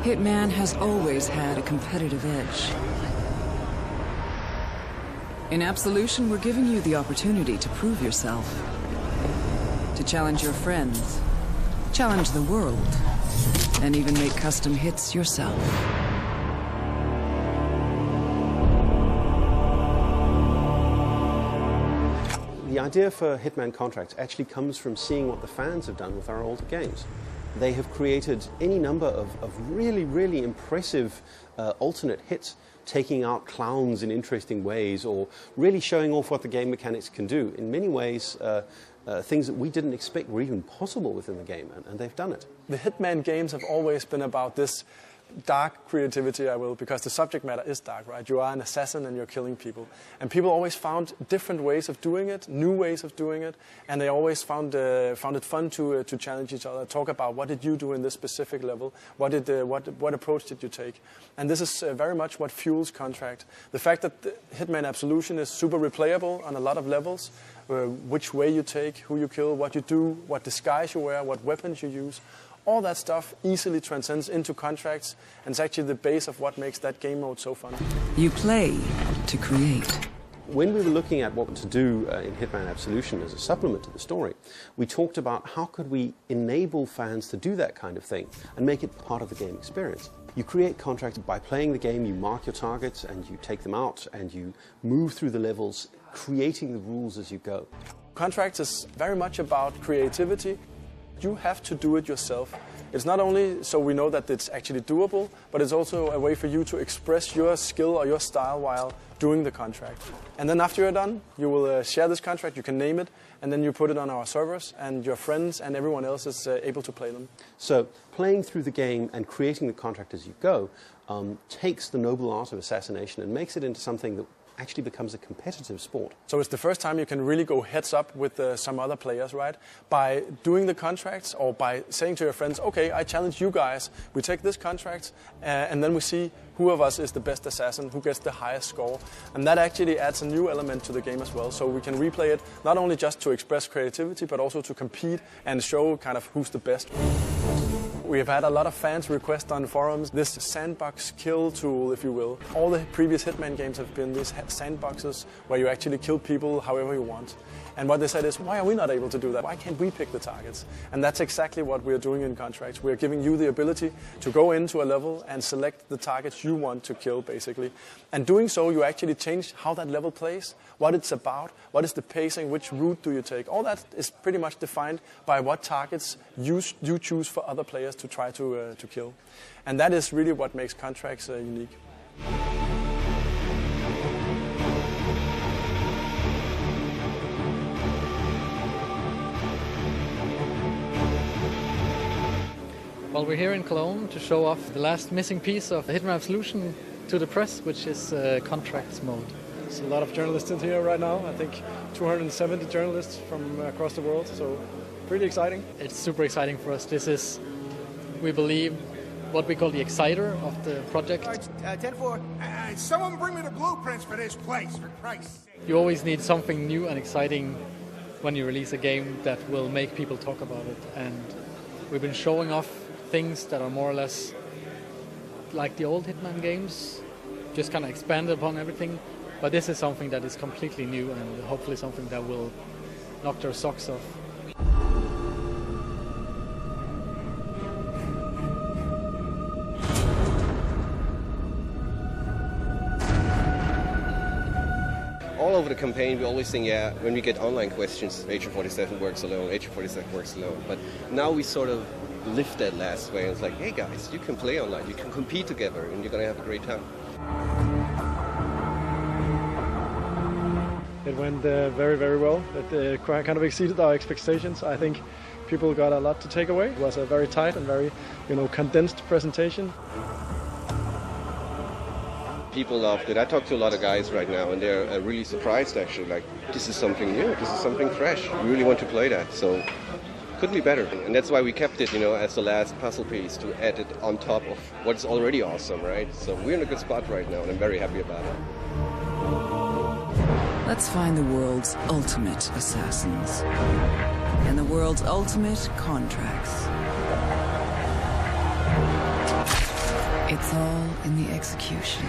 Hitman has always had a competitive edge. In Absolution, we're giving you the opportunity to prove yourself, to challenge your friends, challenge the world, and even make custom hits yourself. The idea for Hitman contracts actually comes from seeing what the fans have done with our older games. They have created any number of really impressive alternate hits, taking out clowns in interesting ways, or really showing off what the game mechanics can do. In many ways, things that we didn't expect were even possible within the game, and they've done it. The Hitman games have always been about this dark creativity, because the subject matter is dark, right? You are an assassin and you're killing people. And people always found different ways of doing it, new ways of doing it, and they always found it fun to challenge each other, talk about what did you do in this specific level, what approach did you take. And this is very much what fuels Contract. The fact that Hitman Absolution is super replayable on a lot of levels, which way you take, who you kill, what you do, what disguise you wear, what weapons you use, all that stuff easily transcends into Contracts, and it's actually the base of what makes that game mode so fun. You play to create. When we were looking at what to do in Hitman Absolution as a supplement to the story, we talked about how could we enable fans to do that kind of thing and make it part of the game experience. You create Contracts by playing the game, you mark your targets and you take them out and you move through the levels, creating the rules as you go. Contracts is very much about creativity. You have to do it yourself. It's not only so we know that it's actually doable, but it's also a way for you to express your skill or your style while doing the contract. And then after you're done, you will share this contract, you can name it, and then you put it on our servers, and your friends and everyone else is able to play them. So playing through the game and creating the contract as you go takes the noble art of assassination and makes it into something that actually becomes a competitive sport. So it's the first time you can really go heads up with some other players, right? By doing the contracts or by saying to your friends, okay, I challenge you guys, we take this contract and then we see who of us is the best assassin, who gets the highest score. And that actually adds a new element to the game as well. So we can replay it not only just to express creativity, but also to compete and show kind of who's the best. We have had a lot of fans request on forums this sandbox kill tool, if you will. All the previous Hitman games have been these sandboxes where you actually kill people however you want. And what they said is, why are we not able to do that? Why can't we pick the targets? And that's exactly what we're doing in Contracts. We're giving you the ability to go into a level and select the targets you want to kill, basically. And doing so, you actually change how that level plays, what it's about, what is the pacing, which route do you take. All that is pretty much defined by what targets you choose for other players to try to kill. And that is really what makes Contracts unique. Well, we're here in Cologne to show off the last missing piece of Hitman Absolution to the press, which is Contracts mode. There's a lot of journalists in here right now. I think 270 journalists from across the world, so pretty exciting. It's super exciting for us. This is, we believe, what we call the exciter of the project. 10-4. Someone bring me the blueprints for this place, for Christ's sake. You always need something new and exciting when you release a game that will make people talk about it. And we've been showing off things that are more or less like the old Hitman games, just kind of expanded upon everything. But this is something that is completely new and hopefully something that will knock their socks off. All over the campaign, we always think, yeah, when we get online questions, Agent 47 works alone, Agent 47 works alone. But now we sort of lift that last way, and it's like, hey guys, you can play online, you can compete together, and you're going to have a great time. It went very, very well. It kind of exceeded our expectations. I think people got a lot to take away. It was a very tight and very, condensed presentation. People loved it. I talked to a lot of guys right now, and they're really surprised, actually. Like, this is something new, this is something fresh. We really want to play that, so couldn't be better. And that's why we kept it, as the last puzzle piece to add it on top of what's already awesome, right? So we're in a good spot right now, and I'm very happy about it. Let's find the world's ultimate assassins and the world's ultimate contracts. It's all in the execution.